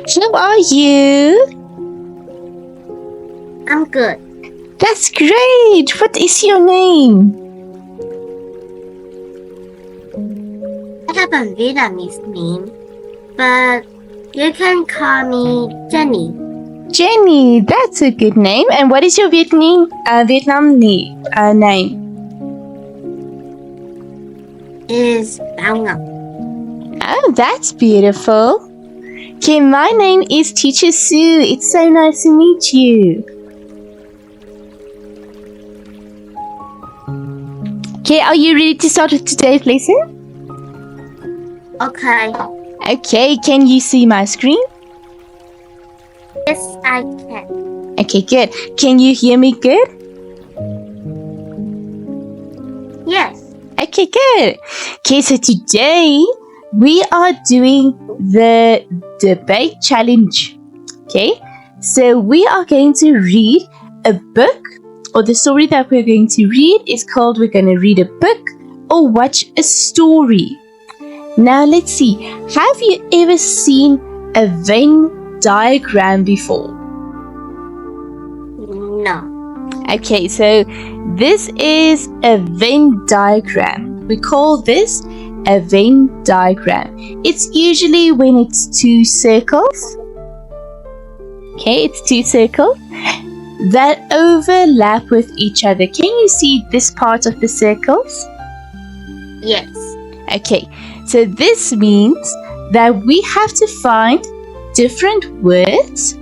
How are you? I'm good. That's great. What is your name? I have a Vietnamese name, but you can call me Jenny. Jenny, that's a good name. And what is your Vietnam name? Is Bao Ngoc. Oh, that's beautiful. Okay, my name is Teacher Sue. It's so nice to meet you. Okay, are you ready to start with today's lesson? Okay. Okay, can you see my screen? Yes, I can. Okay, good. Can you hear me good? Yes. Okay, good. Okay, so today we are doing the debate challenge. Okay, so we are going to read a book, or the story that we're going to read is called We're Going to Read a Book or Watch a Story. Now let's see, have you ever seen a Venn diagram before? No. Okay, so this is a Venn diagram. We call this a Venn diagram. It's usually when it's two circles. Okay, it's two circles that overlap with each other. Can you see this part of the circles? Yes. Okay, so this means that we have to find different words,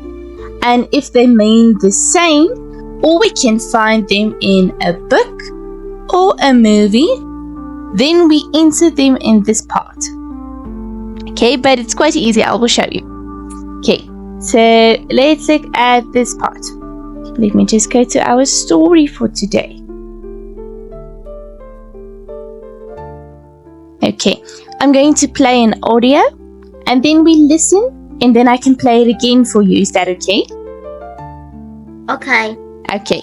and if they mean the same, or we can find them in a book or a movie, then we insert them in this part. Okay, but it's quite easy. I will show you. Okay, so let's look at this part. Let me just go to our story for today. Okay, I'm going to play an audio and then we listen and then I can play it again for you. Is that okay? Okay. Okay,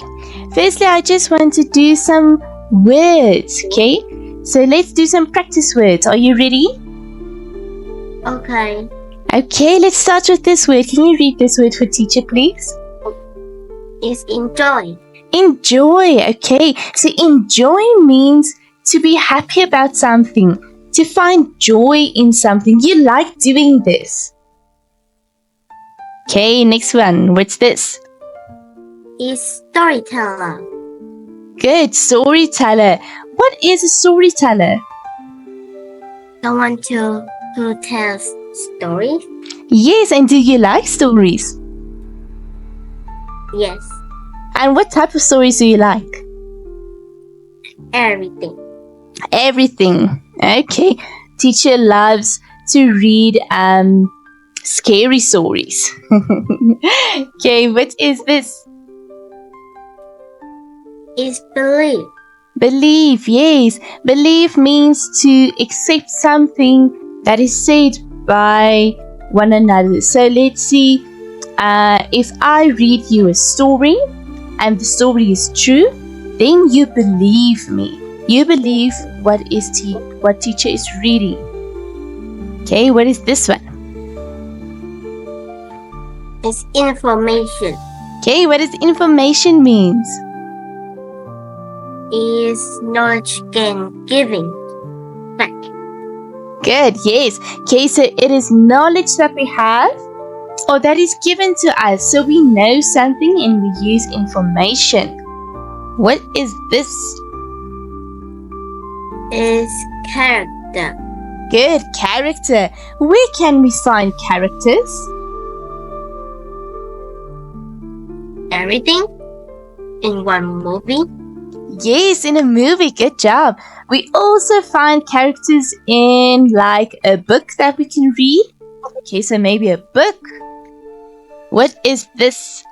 firstly I just want to do some words, okay? So let's do some practice words. Are you ready? Okay. Okay, let's start with this word. Can you read this word for teacher, please? Is enjoy. Enjoy, okay. So enjoy means to be happy about something, to find joy in something. You like doing this. Okay, next one. What's this? Is storyteller. Good, storyteller. What is a storyteller? Someone who tells stories? Yes, and do you like stories? Yes. And what type of stories do you like? Everything. Everything. Okay. Teacher loves to read scary stories. Okay, what is this? Is believe. Believe, yes. Believe means to accept something that is said by one another. So let's see, if I read you a story and the story is true, then you believe me. You believe what teacher is reading. Okay, what is this one? Is information. Okay, what does information means? Is knowledge giving. Fact. Good, yes. Okay, so it is knowledge that we have or that is given to us. So we know something and we use information. What is this? Is character. Good, character. Where can we find characters? Everything. In one movie. Yes, in a movie. Good job. We also find characters in like a book that we can read. Okay, so maybe a book. What is this?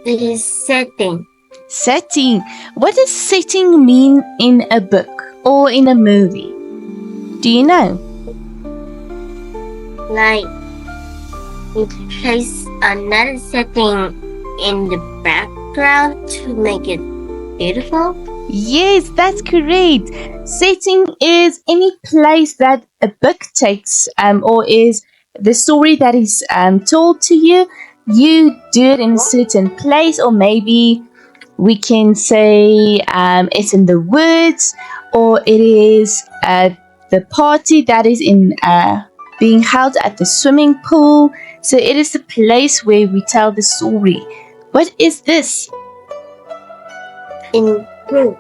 It is setting. Setting. What does setting mean in a book or in a movie? Do you know? Like, we place another setting in the background to make it beautiful. Yes, that's correct. Setting is any place that a book takes or is the story that is told to you, you do it in a certain place, or maybe we can say it's in the woods, or it is the party that is in being held at the swimming pool. So it is the place where we tell the story. What is this? Improve.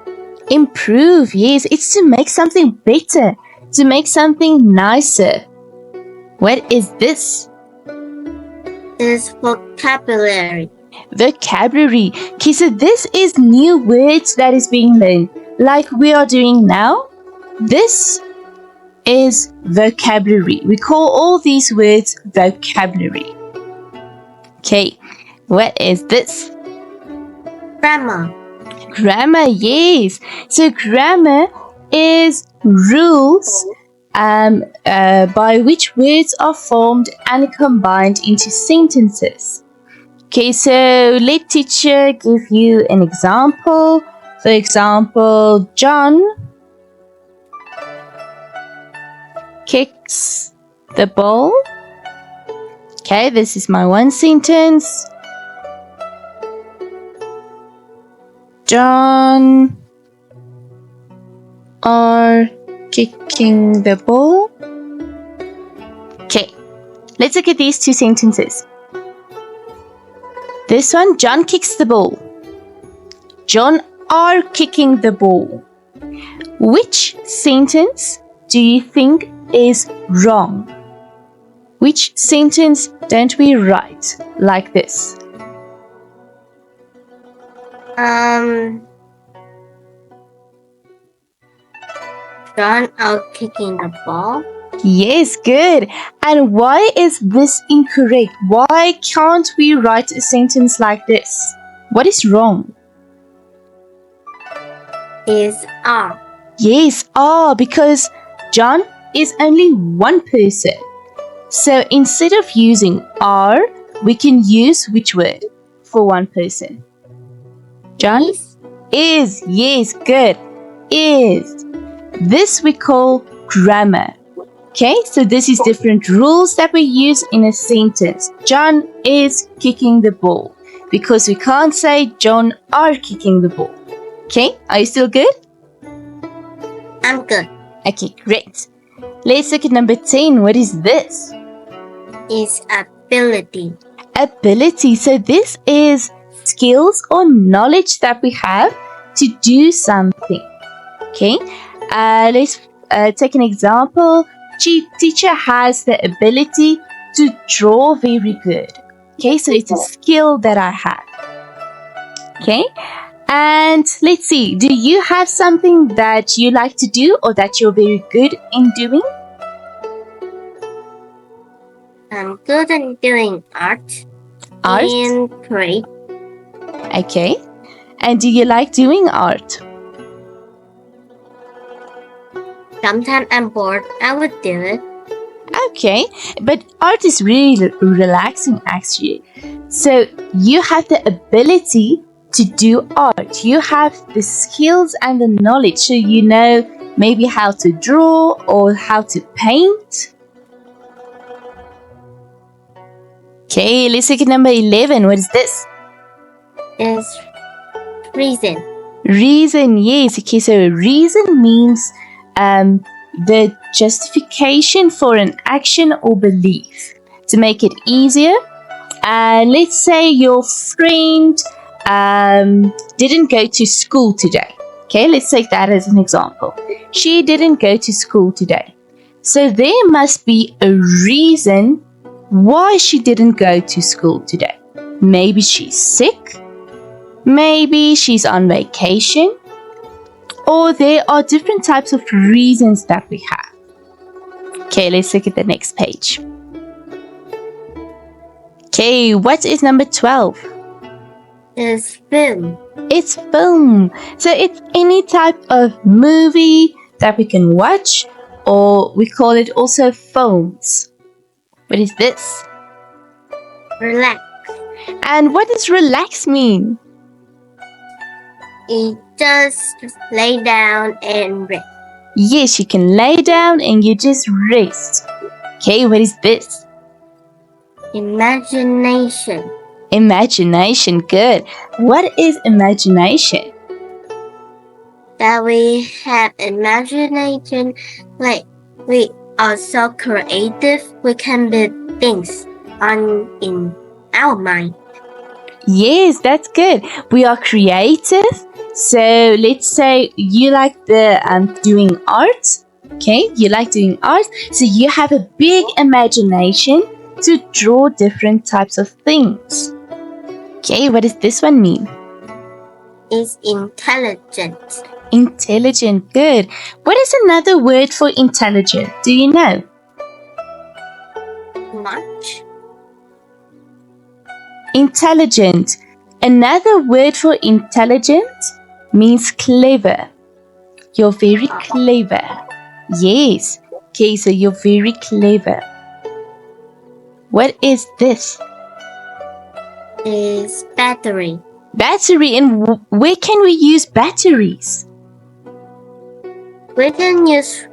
Improve, yes. It's to make something better, to make something nicer. What is this? Is vocabulary. Vocabulary. Okay, so this is new words that is being learned, like we are doing now. This is vocabulary. We call all these words vocabulary. Okay, what is this? Grammar. Grammar, yes. So grammar is rules by which words are formed and combined into sentences. Okay, so let teacher give you an example. For example, John kicks the ball. Okay, this is my one sentence. John are kicking the ball. Okay, let's look at these two sentences. This one, John kicks the ball. John are kicking the ball. Which sentence do you think is wrong? Which sentence don't we write like this? John are kicking the ball. Yes, good. And why is this incorrect? Why can't we write a sentence like this? What is wrong? Is are. Yes, because John is only one person. So instead of using are, we can use which word for one person? John? Is. Yes, good. Is. This we call grammar. Okay, so this is different rules that we use in a sentence. John is kicking the ball, because we can't say John are kicking the ball. Okay, are you still good? I'm good. Okay, great. Let's look at number 10. What is this? Is ability. Ability. So this is skills or knowledge that we have to do something. Okay, let's take an example. Teacher has the ability to draw very good. Okay, so it's a skill that I have. Okay, and let's see. Do you have something that you like to do or that you're very good in doing? I'm good at doing art. Art? And create. Okay, and do you like doing art? Sometimes I'm bored. I would do it. Okay, but art is really relaxing actually. So you have the ability to do art. You have the skills and the knowledge. So you know maybe how to draw or how to paint. Okay, let's look at number 11. What is this? Is reason. Reason, yes. Okay, so reason means the justification for an action or belief. To make it easier, let's say your friend didn't go to school today. Okay, let's take that as an example. She didn't go to school today. So there must be a reason why she didn't go to school today. Maybe she's sick. Maybe she's on vacation. Or there are different types of reasons that we have. Okay, let's look at the next page. Okay, what is number 12? Is film. It's film. So it's any type of movie that we can watch, or we call it also films. What is this? Relax. And what does relax mean? You just lay down and rest. Yes, you can lay down and you just rest. Okay, what is this? Imagination. Imagination, good. What is imagination? That we have imagination, like we are so creative, we can build things in our mind. Yes, that's good. We are creative. So let's say you like doing art. Okay, you like doing art. So you have a big imagination to draw different types of things. Okay, what does this one mean? Is intelligent. Intelligent, good. What is another word for intelligent? Do you know? Much. Intelligent. Another word for intelligent means clever. You're very clever. Yes. Okay, so you're very clever. What is this? Is battery. Battery. And where can we use batteries? We can use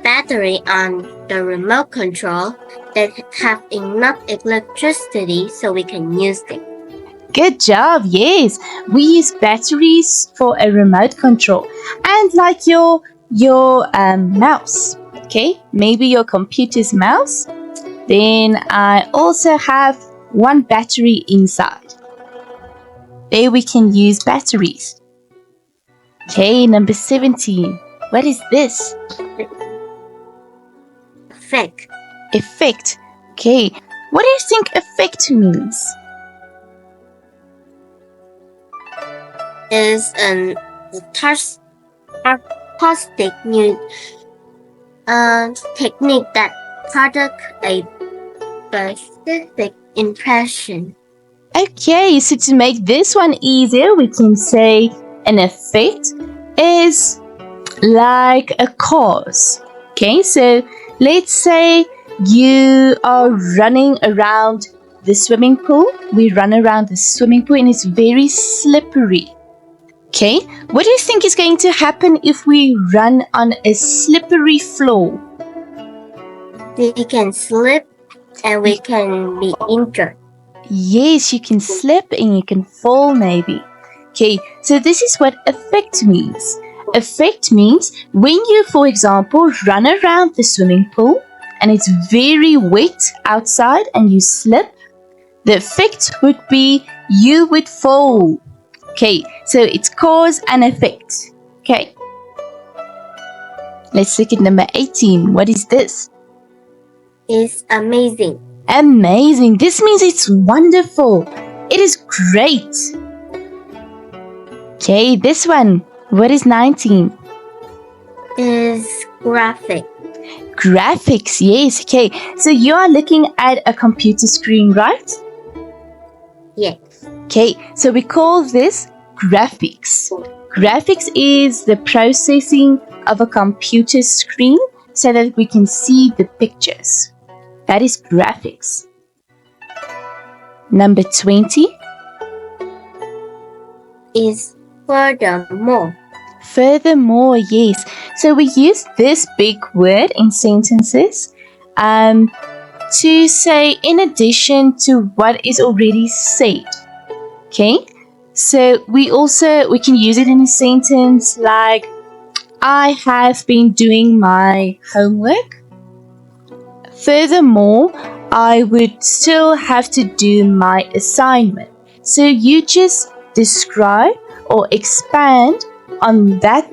battery on the remote control that have enough electricity so we can use them. Good job, yes. We use batteries for a remote control. And like your mouse, okay? Maybe your computer's mouse. Then I also have one battery inside. There we can use batteries. Okay, number 17. What is this? Effect. Effect. Okay, what do you think effect means? Is an artistic new technique that product a specific impression. Okay, so to make this one easier, we can say an effect is like a cause. Okay, so let's say you are running around the swimming pool. We run around the swimming pool and it's very slippery. Okay, what do you think is going to happen if we run on a slippery floor? We can slip and we can be injured. Yes, you can slip and you can fall maybe. Okay, so this is what effect means. Effect means when you, for example, run around the swimming pool and it's very wet outside and you slip, the effect would be you would fall. Okay, so it's cause and effect. Okay. Let's look at number 18. What is this? It's amazing. Amazing. This means it's wonderful. It is great. Okay, this one. What is 19? Is graphic. Graphics, yes. Okay, so you are looking at a computer screen, right? Yes. Okay, so we call this graphics. Graphics is the processing of a computer screen so that we can see the pictures. That is graphics. Number 20 is furthermore. Furthermore, yes. So we use this big word in sentences to say in addition to what is already said. Okay? So we can use it in a sentence like, I have been doing my homework. Furthermore, I would still have to do my assignment. So you just describe or expand on that,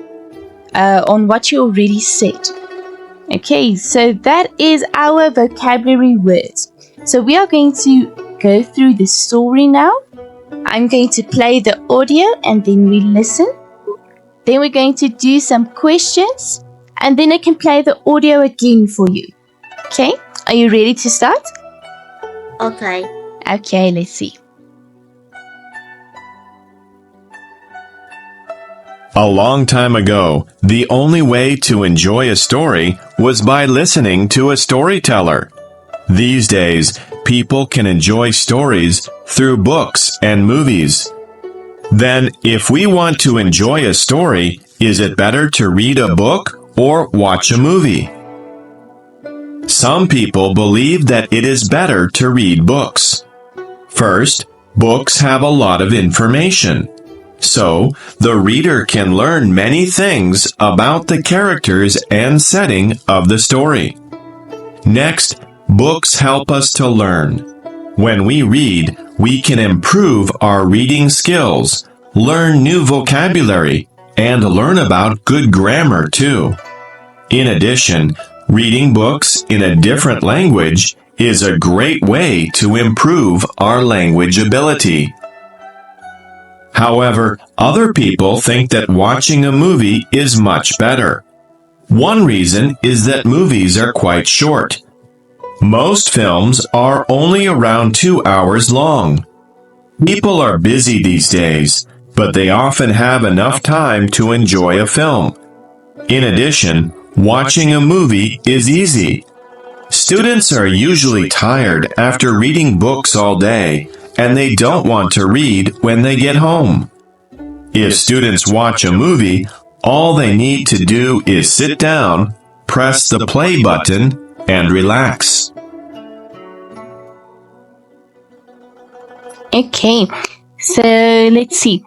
on what you already said. Okay, so that is our vocabulary words. So we are going to go through the story now. I'm going to play the audio and then we listen. Then we're going to do some questions and then I can play the audio again for you. Okay, are you ready to start? Okay. Okay, let's see. A long time ago, the only way to enjoy a story was by listening to a storyteller. These days, people can enjoy stories through books and movies. Then, if we want to enjoy a story, is it better to read a book or watch a movie? Some people believe that it is better to read books. First, books have a lot of information. So, the reader can learn many things about the characters and setting of the story. Next, books help us to learn. When we read, we can improve our reading skills, learn new vocabulary, and learn about good grammar too. In addition, reading books in a different language is a great way to improve our language ability. However, other people think that watching a movie is much better. One reason is that movies are quite short. Most films are only around 2 hours long. People are busy these days, but they often have enough time to enjoy a film. In addition, watching a movie is easy. Students are usually tired after reading books all day, and they don't want to read when they get home. If students watch a movie, all they need to do is sit down, press the play button, and relax. Okay, so let's see.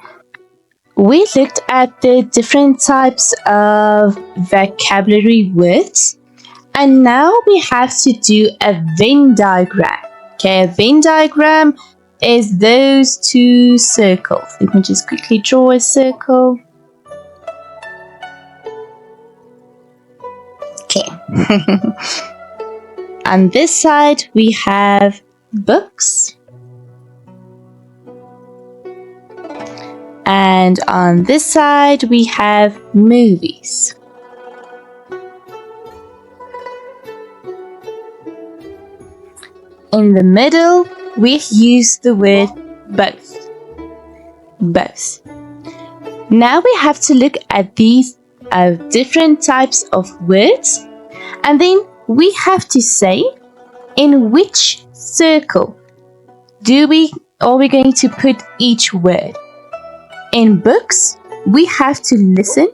We looked at the different types of vocabulary words, and now we have to do a Venn diagram. Okay, a Venn diagram is those two circles. Let me just quickly draw a circle. Okay. On this side, we have books. And on this side, we have movies. In the middle, we use the word both. Both. Now we have to look at these different types of words, and then we have to say in which circle are we going to put each word. In books, we have to listen.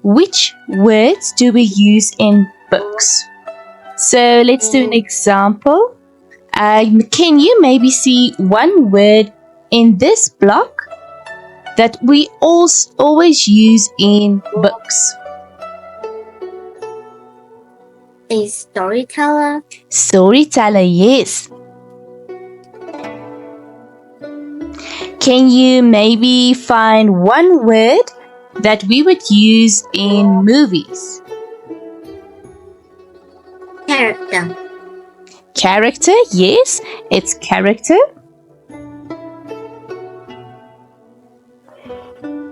Which words do we use in books? So let's do an example. Can you maybe see one word in this block that we always use in books? A storyteller. Storyteller, yes. Can you maybe find one word that we would use in movies? Character. Character, yes, it's character.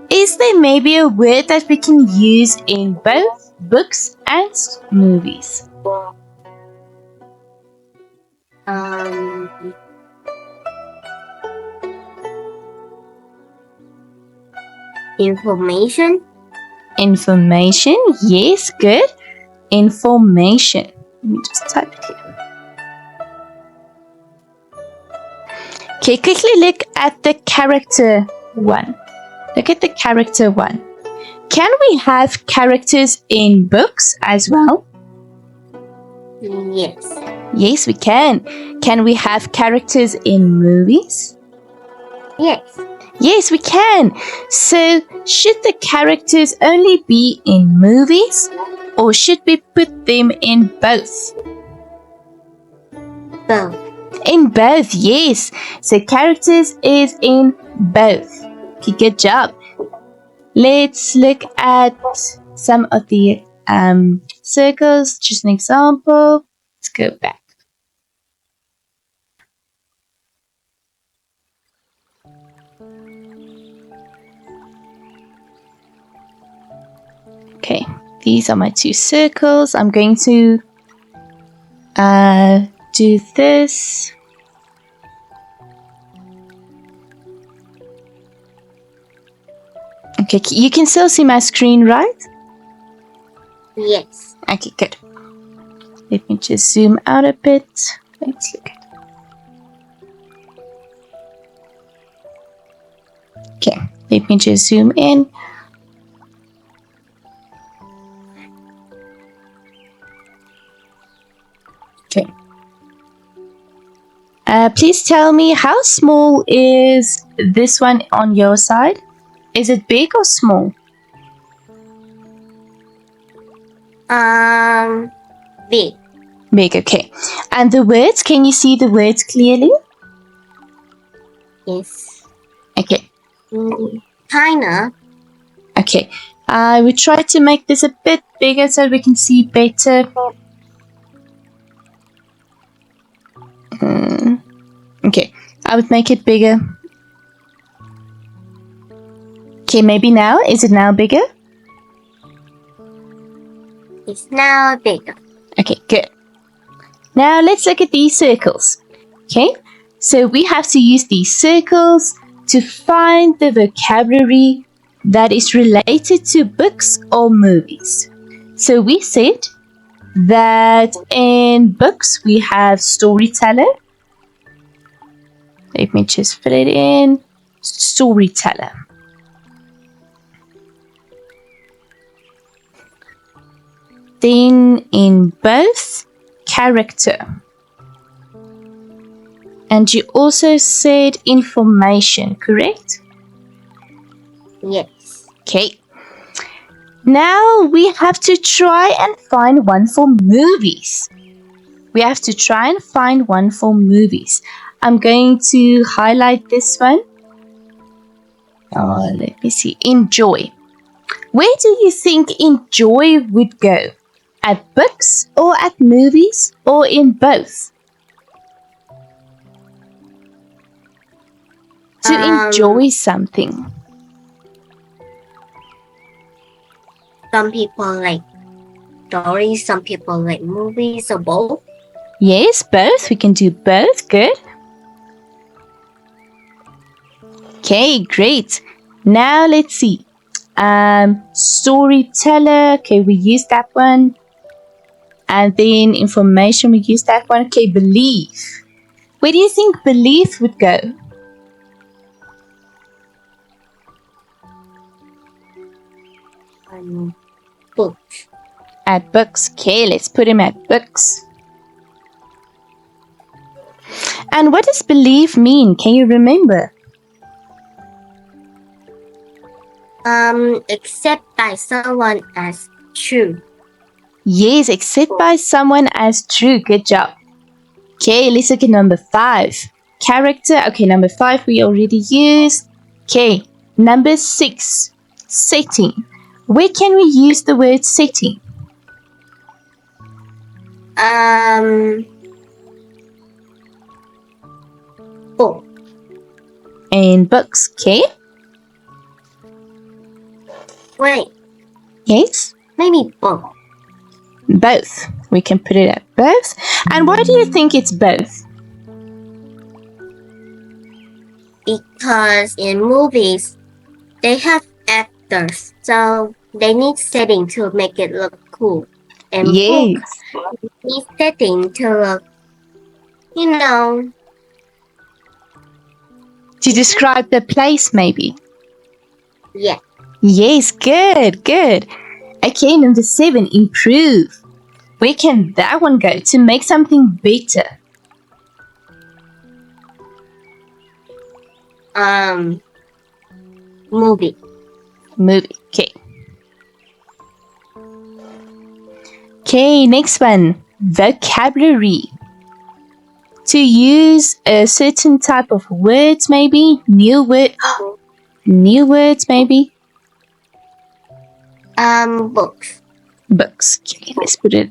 Is there maybe a word that we can use in both books and movies? Information. Information, yes, good. Information. Let me just type it here. Okay, quickly look at the character one. Look at the character one. Can we have characters in books as well? Yes. Yes, we can. Can we have characters in movies? Yes. Yes, we can. So, should the characters only be in movies, or should we put them in both? Both. In both, yes. So, characters is in both. Okay, good job. Let's look at some of the circles. Just an example. Let's go back. Okay, these are my two circles. I'm going to do this. Okay, you can still see my screen, right? Yes. Okay, good. Let me just zoom out a bit. Let's look at it. Okay, let me just zoom in. Okay. Please tell me, how small is this one on your side? Is it big or small? Big. Big, okay. And the words, can you see the words clearly? Yes. Okay. Kinda. Okay. I will try to make this a bit bigger so we can see better. Okay, I would make it bigger. Okay, maybe now. Is it now bigger? It's now bigger. Okay, good. Now let's look at these circles. Okay, so we have to use these circles to find the vocabulary that is related to books or movies. So we said that in books we have storyteller. Let me just fill it in. Storyteller. Then in both, character. And you also said information, correct? Yes. Okay. Now we have to try and find one for movies. We have to try and find one for movies. I'm going to highlight this one. Let me see. Enjoy. Where do you think enjoy would go? At books or at movies or in both? To enjoy something. Some people like stories, some people like movies, or both. Yes, both. We can do both. Good. Okay, great. Now let's see. Storyteller. Okay, we use that one. And then information, we use that one. Okay, believe. Where do you think belief would go? Books. At books. Okay, let's put him at books. And what does believe mean? Can you remember? Accept by someone as true. Yes, accept by someone as true. Good job. Okay, let's look at number 5. Character. Okay, number 5 we already used. Okay, number 6. Setting. Where can we use the word setting? Book. In books. Okay. Wait, Yes. maybe book. Both. We can put it at both. And why do you think it's both? Because in movies, they have actors, so they need setting to make it look cool. And Yes. books need setting to look, To describe the place, maybe. yeah. Yes, good, good. Okay, number 7, improve. Where can that one go to make something better? Movie. Movie. Okay. Okay, next one. Vocabulary. To use a certain type of words, maybe. New words, maybe. Books. Books. Okay, let's put it.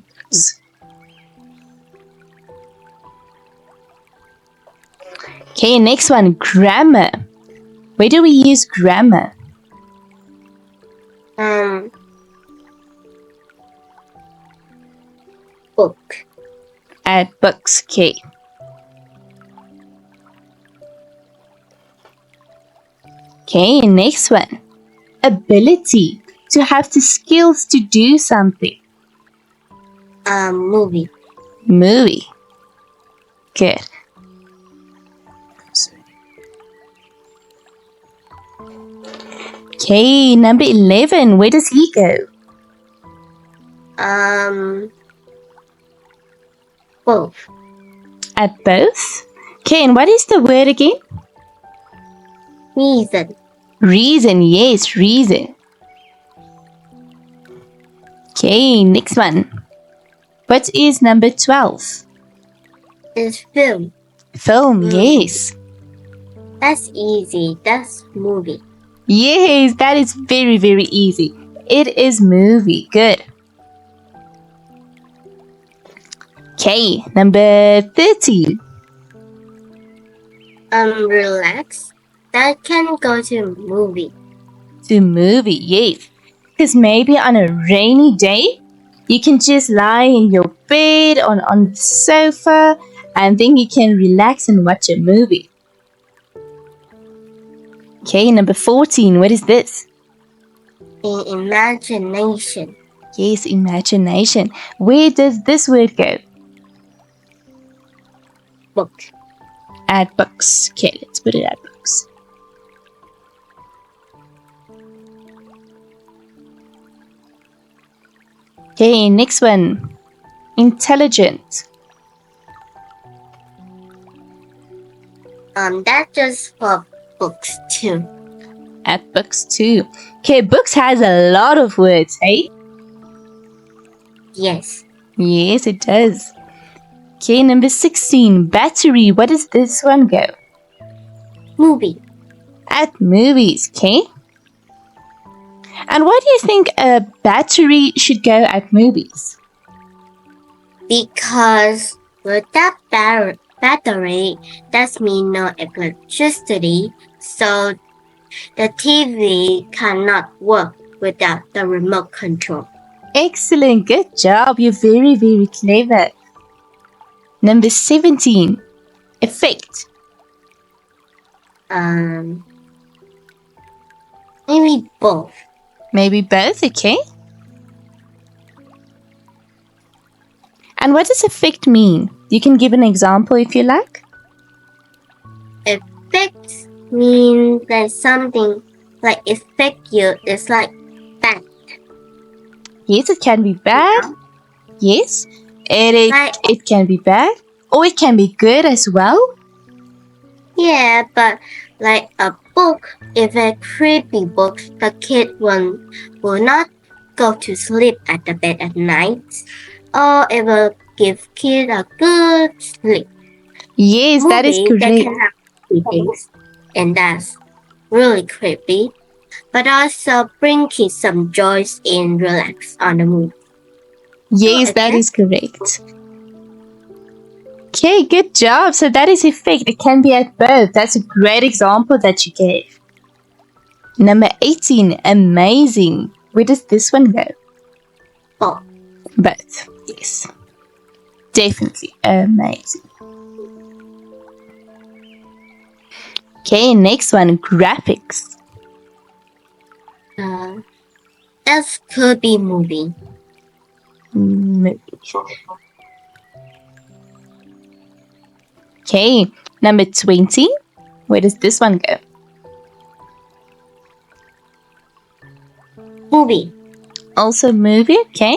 Okay, next one. Grammar. Where do we use grammar? Book. At books. Okay. Okay, next one. Ability. To have the skills to do something. Movie. Movie. Good. Okay, number 11. Where does he go? Both. At both? Okay, and what is the word again? Reason. Reason, yes, reason. Okay, next one. What is number 12? Is film. Film, yes. That's easy. That's movie. Yes, that is very, very easy. It is movie. Good. Okay, number 13. Relax. That can go to movie. To movie, yes. Because maybe on a rainy day, you can just lie in your bed on the sofa and then you can relax and watch a movie. Okay, number 14. What is this? In imagination. Yes, imagination. Where does this word go? Book. At books. Okay, let's put it at books. Okay, next one. Intelligent. That's just for books too. At books too. Okay, books has a lot of words, hey? Yes. Yes, it does. Okay, number 16. Battery. What does this one go? Movie. At movies, okay? And why do you think a battery should go at movies? Because without battery, that means no electricity, so the TV cannot work without the remote control. Excellent, good job. You're very, very clever. Number 17. Effect. Maybe both. Maybe both, okay? And what does effect mean? You can give an example if you like. Effect means that something like affect you is like bad. Yes, it can be bad. Yes, it can be bad. Or it can be good as well. Yeah, but like a book, if a creepy book, the kid will not go to sleep at the bed at night, or it will give kid a good sleep. Yes, that is Movie, they correct. can have things, and that's really creepy, but also bring kids some joys and relax on the movie. Yes, that is correct. Okay, good job. So that is effect. It can be at both. That's a great example that you gave. Number 18, amazing. Where does this one go? Both. Both, yes. Definitely amazing. Okay, next one, graphics. That could be movie. Movie. Okay, number 20. Where does this one go? Movie. Also movie, okay.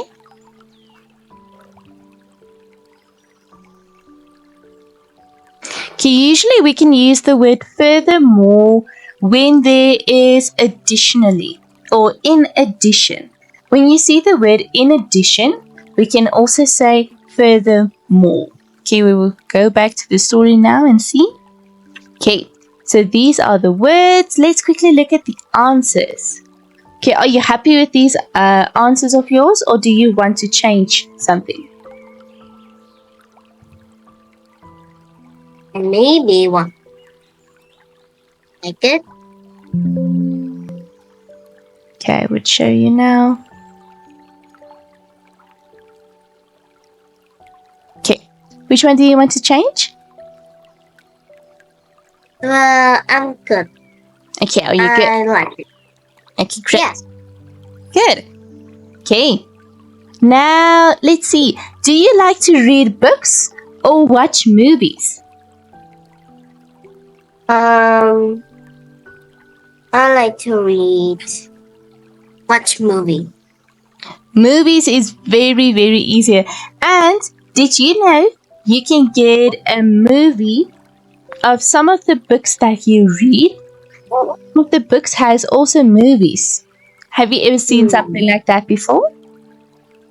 Okay, usually we can use the word furthermore when there is additionally or in addition. When you see the word in addition, we can also say furthermore. Okay, we will go back to the story now and see. Okay, so these are the words. Let's quickly look at the answers. Okay, are you happy with these answers of yours, or do you want to change something? And maybe one. Like it? Okay, I would show you now. Okay, which one do you want to change? Well, I'm good. Okay, are you good? I like it. Okay, great. Yeah. Good. Okay. Now, let's see. Do you like to read books or watch movies? I like to watch movie. Movies is very, very easier. And did you know you can get a movie of some of the books that you read. Some of the books has also movies. Have you ever seen something like that before?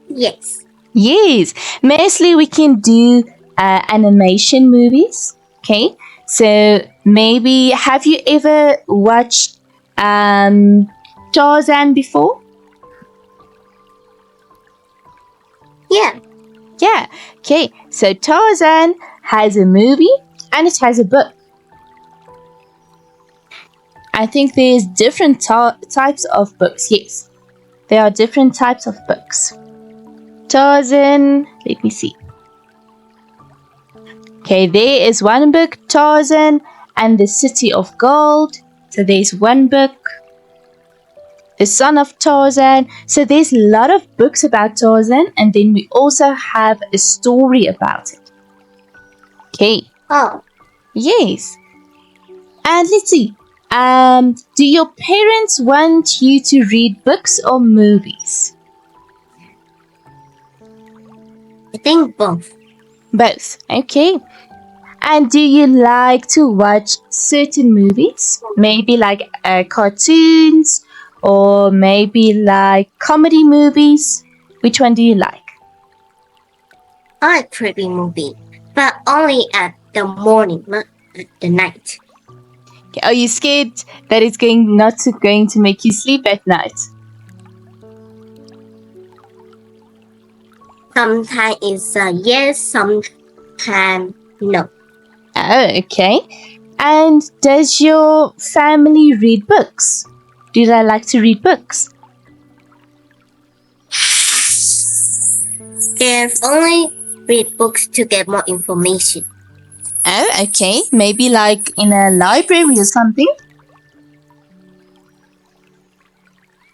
Yes. Yes. Mostly we can do animation movies. Okay. So maybe have you ever watched Tarzan before? Yeah. Yeah. Okay. So Tarzan has a movie and it has a book. I think there's different types of books. Yes. There are different types of books. Tarzan, let me see. Okay, there is one book, Tarzan and the City of Gold. So there's one book. The Son of Tarzan. So there's a lot of books about Tarzan, and then we also have a story about it. Okay. Oh. Yes. And let's see. Do your parents want you to read books or movies? I think both. Both. Okay. And do you like to watch certain movies? Maybe like cartoons or maybe like comedy movies? Which one do you like? I like creepy movie, but only at the morning, not at the night. Okay. Are you scared that it's going to make you sleep at night? Sometimes it's yes, sometimes no. Oh, okay. And does your family read books? Do they like to read books? They've only read books to get more information. Oh, okay. Maybe like in a library or something?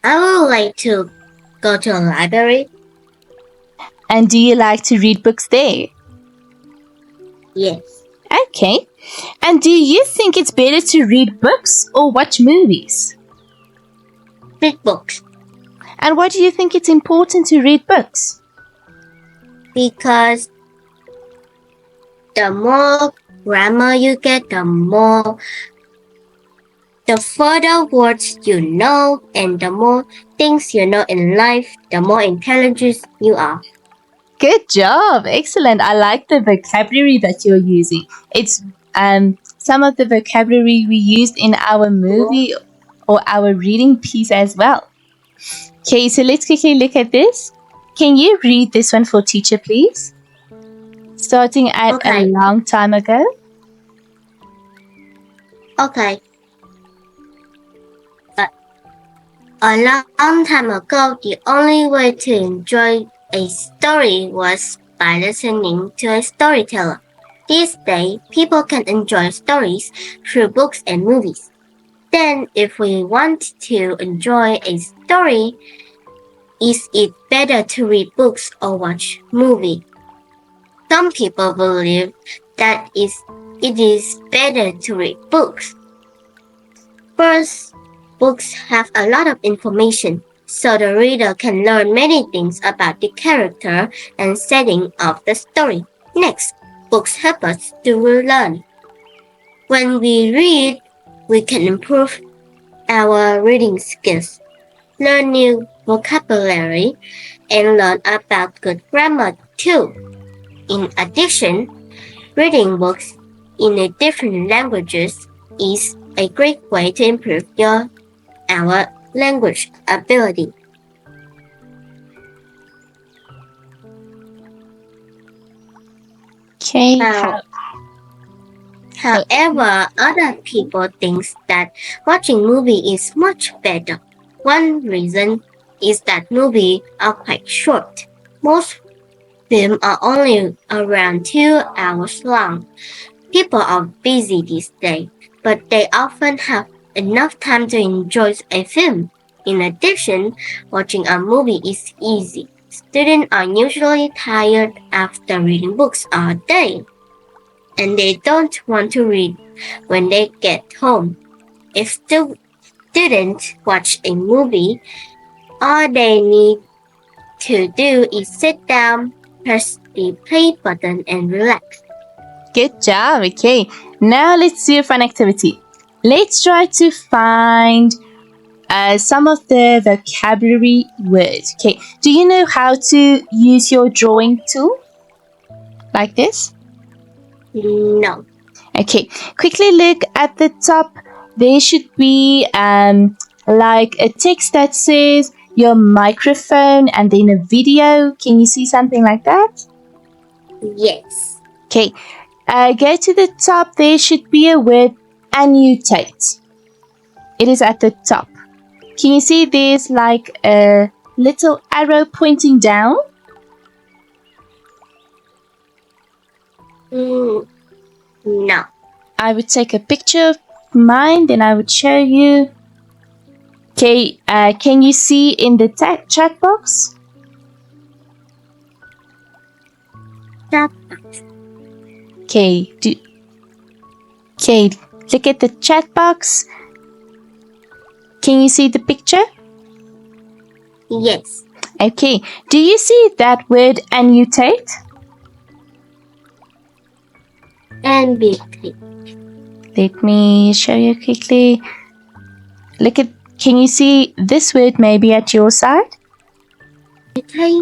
I would like to go to a library. And do you like to read books there? Yes. Okay. And do you think it's better to read books or watch movies? Read books. And why do you think it's important to read books? Because the more grammar you get, the further words you know, and the more things you know in life, the more intelligent you are. Good job. Excellent. I like the vocabulary that you're using. It's some of the vocabulary we used in our movie or our reading piece as well. Okay, so let's quickly look at this. Can you read this one for teacher, please? Starting at a long time ago. Okay. A long time ago, the only way to enjoy a story was by listening to a storyteller. These days, people can enjoy stories through books and movies. Then, if we want to enjoy a story, is it better to read books or watch movies? Some people believe that it is better to read books. First, books have a lot of information, so the reader can learn many things about the character and setting of the story. Next, books help us to learn. When we read, we can improve our reading skills, learn new vocabulary, and learn about good grammar too. In addition, reading books in different languages is a great way to improve our language ability. Okay. However, other people think that watching movie is much better. One reason is that movies are quite short. Most films are only around 2 hours long. People are busy these days, but they often have enough time to enjoy a film. In addition, watching a movie is easy. Students are usually tired after reading books all day, and they don't want to read when they get home. If students watch a movie, all they need to do is sit down, press the play button and relax. Good job. Okay, now let's do a fun activity. Let's try to find some of the vocabulary words. Okay, do you know how to use your drawing tool? Like this? No. Okay, quickly look at the top. There should be like a text that says your microphone and then a video. Can you see something like that? Yes. Okay, go to the top. There should be a word annotate. It is at the top. Can you see there's like a little arrow pointing down? No. I would take a picture of mine, then I would show you. Okay, can you see in the chat box? Chat. Okay, look at the chat box. Can you see the picture? Yes. Okay, do you see that word annotate? And big. Let me show you quickly. Can you see this word maybe at your side? Okay.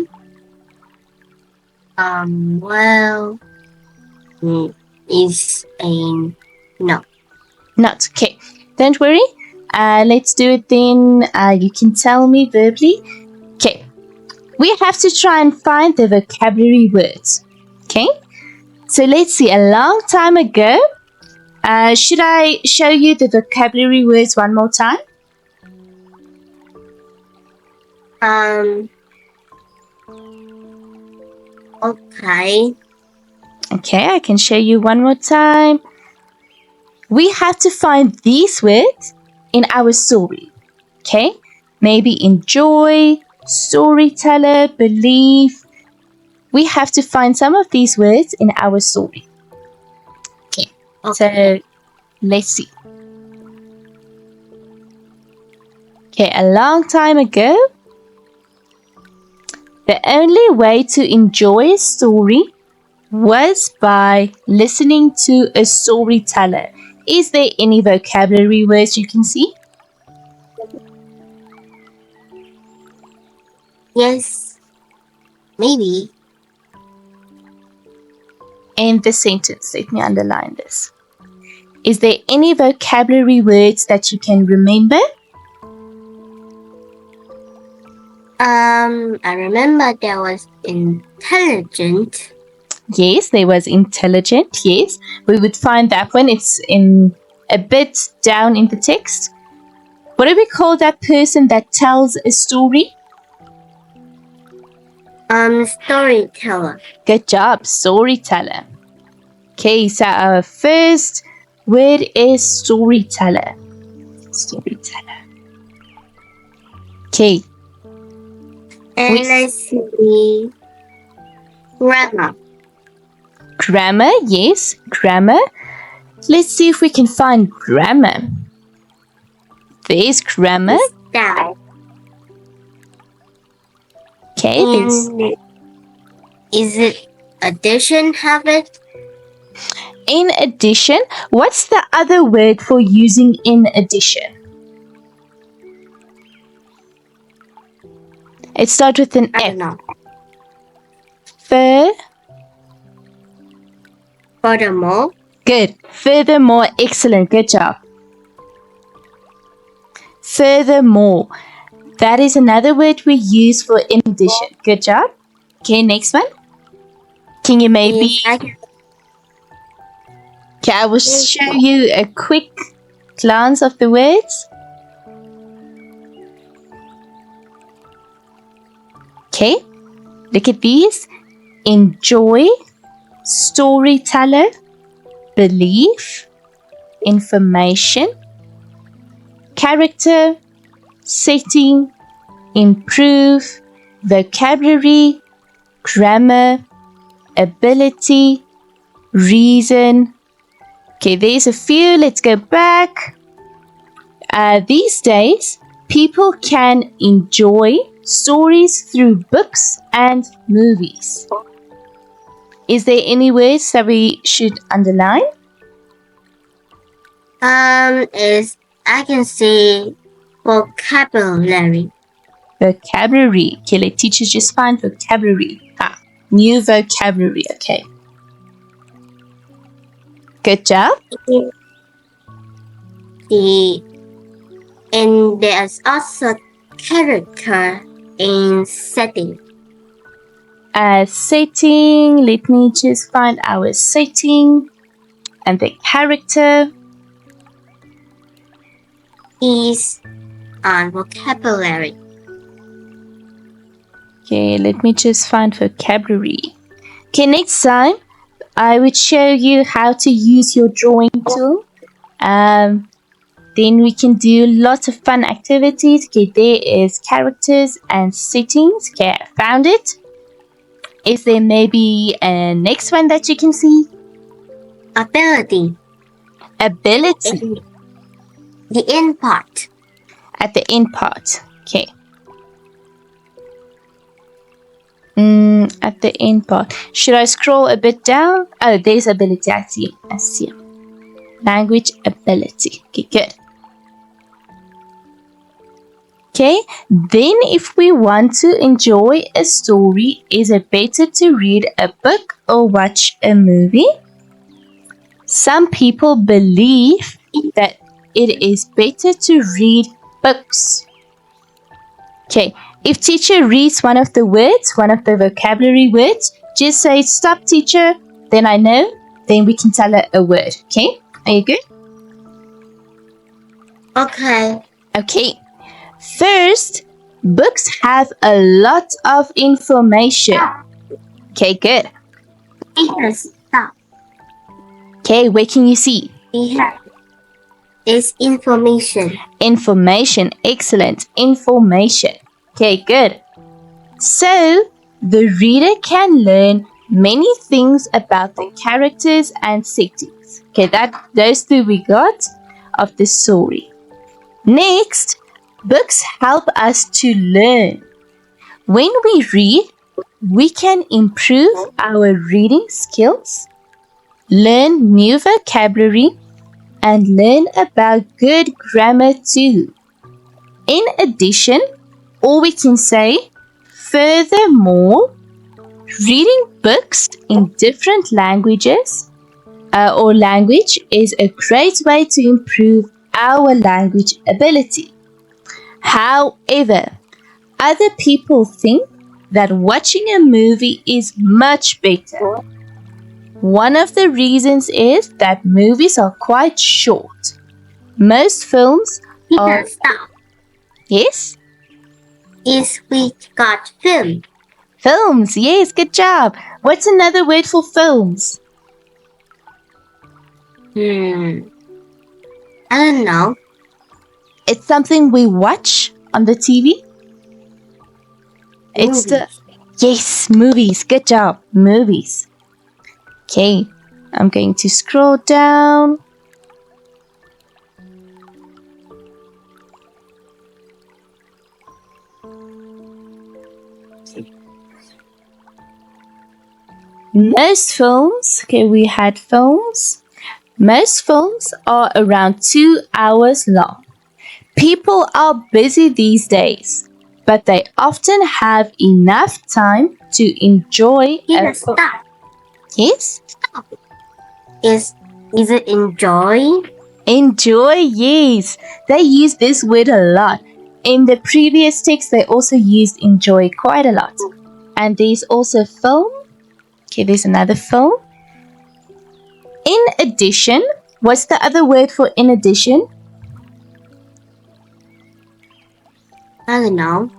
Well, is a no. Not. Okay, don't worry. Let's do it then. You can tell me verbally. Okay, we have to try and find the vocabulary words. Okay, so let's see. A long time ago, should I show you the vocabulary words one more time? Okay. Okay, I can show you one more time. We have to find these words in our story. Okay, maybe enjoy, storyteller, believe. We have to find some of these words in our story. Okay. So let's see. Okay, a long time ago, the only way to enjoy a story was by listening to a storyteller. Is there any vocabulary words you can see? Yes. Maybe. In the sentence, let me underline this. Is there any vocabulary words that you can remember? I remember there was intelligent. Yes, there was intelligent. Yes, we would find that one. It's in a bit down in the text. What do we call that person that tells a story? Storyteller. Good job, storyteller. Okay, so our first word is storyteller. Storyteller. Okay. And I see grammar. Grammar, yes, grammar. Let's see if we can find grammar. There's grammar. Style. Okay, there's... And is it addition habit? In addition, what's the other word for using in addition? It starts with an I F. don't know. Furthermore. Good. Furthermore, excellent. Good job. Furthermore. That is another word we use for in addition. Good job. Okay, next one. Can you maybe... Okay, I will show you a quick glance of the words. Okay, look at these. Enjoy, storyteller, belief, information, character, setting, improve, vocabulary, grammar, ability, reason. Okay, there's a few. Let's go back. These days, people can enjoy stories through books and movies. Is there any words that we should underline? I can say vocabulary. Vocabulary. Okay, let teachers just find vocabulary. New vocabulary. Okay. Good job. And there's also character in setting. Setting. Let me just find our setting and the character. Is on vocabulary. Okay, let me just find vocabulary. Okay, next time I would show you how to use your drawing tool. Then we can do lots of fun activities. Okay, there is characters and settings. Okay, I found it. Is there maybe a next one that you can see? Ability. Ability. The end part. At the end part. Okay. At the end part. Should I scroll a bit down? Oh, there's ability. I see. Language ability. Okay, good. Okay, then if we want to enjoy a story, is it better to read a book or watch a movie? Some people believe that it is better to read books. Okay, if teacher reads one of the words, one of the vocabulary words, just say, stop teacher, then I know, then we can tell her a word. Okay, are you good? Okay. First, books have a lot of information. Okay, good. Stop. Okay, where can you see? Is information. Information, excellent. Information. Okay, good. So, the reader can learn many things about the characters and settings. Okay, those two we got of the story. Next, books help us to learn. When we read, we can improve our reading skills, learn new vocabulary, and learn about good grammar too. In addition, or we can say, furthermore, reading books in different languages or language is a great way to improve our language ability. However, other people think that watching a movie is much better. One of the reasons is that movies are quite short. Most films are... Stop. Yes? We got film. Films, yes, good job. What's another word for films? I don't know. It's something we watch on the TV. It's yes, movies. Good job. Movies. Okay, I'm going to scroll down. Most films, okay, we had films. Most films are around 2 hours long. People are busy these days, but they often have enough time to enjoy a film. Stop. Yes? Stop. Is it enjoy? Enjoy, yes. They use this word a lot. In the previous text, they also used enjoy quite a lot. And there's also film. Okay, there's another film. In addition, what's the other word for in addition? I don't know.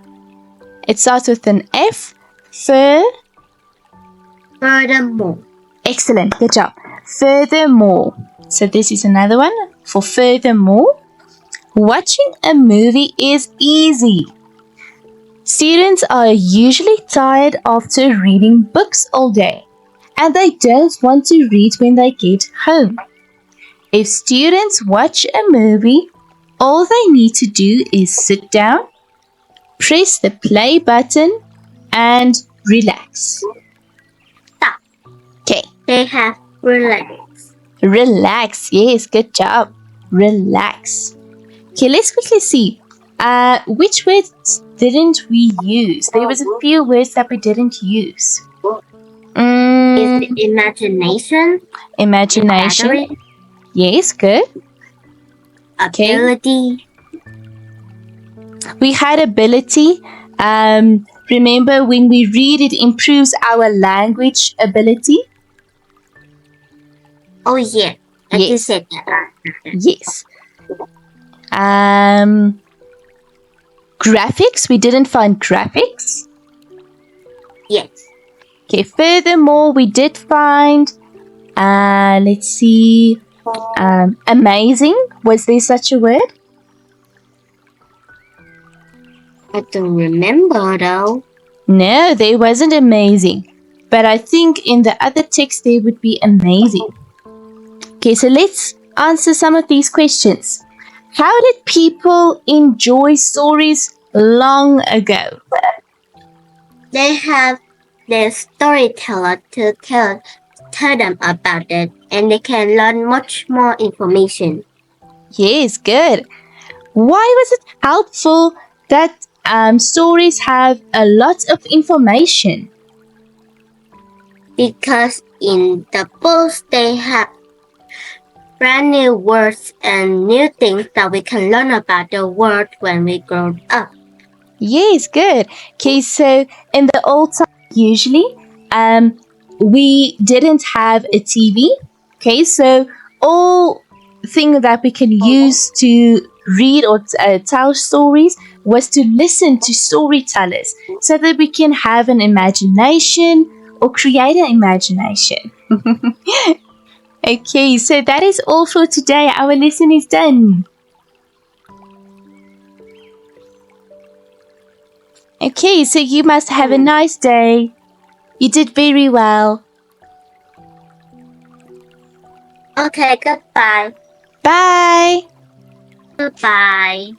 It starts with an F. Furthermore. Excellent, good job. Furthermore. So this is another one for furthermore. Watching a movie is easy. Students are usually tired after reading books all day, and they don't want to read when they get home. If students watch a movie, all they need to do is sit down, press the play button, and relax. Stop. they have relax. Relax. Yes, good job. Relax. Okay, let's quickly see. Which words didn't we use? There was a few words that we didn't use. Is it imagination? Imagination. Elaborate? Yes, good. Okay. Ability. We had ability. Remember, when we read, it improves our language ability. Oh yeah, I Yes. just said that. Yes. Graphics. We didn't find graphics. Yes. Okay. Furthermore, we did find. Let's see. Amazing. Was there such a word? I don't remember though. No, there wasn't amazing. But I think in the other text there would be amazing. Okay, so let's answer some of these questions. How did people enjoy stories long ago? They have their storyteller to tell them about it, and they can learn much more information. Yes, good. Why was it helpful that stories have a lot of information? Because in the books they have brand new words and new things that we can learn about the world when we grow up. Yes, good. Okay, so in the old time, usually, we didn't have a TV. Okay, so all thing that we can use to read or tell stories was to listen to storytellers so that we can have an imagination or create an imagination. Okay, so that is all for today. Our lesson is done. Okay, so you must have a nice day. You did very well. Okay, goodbye. Bye. Goodbye.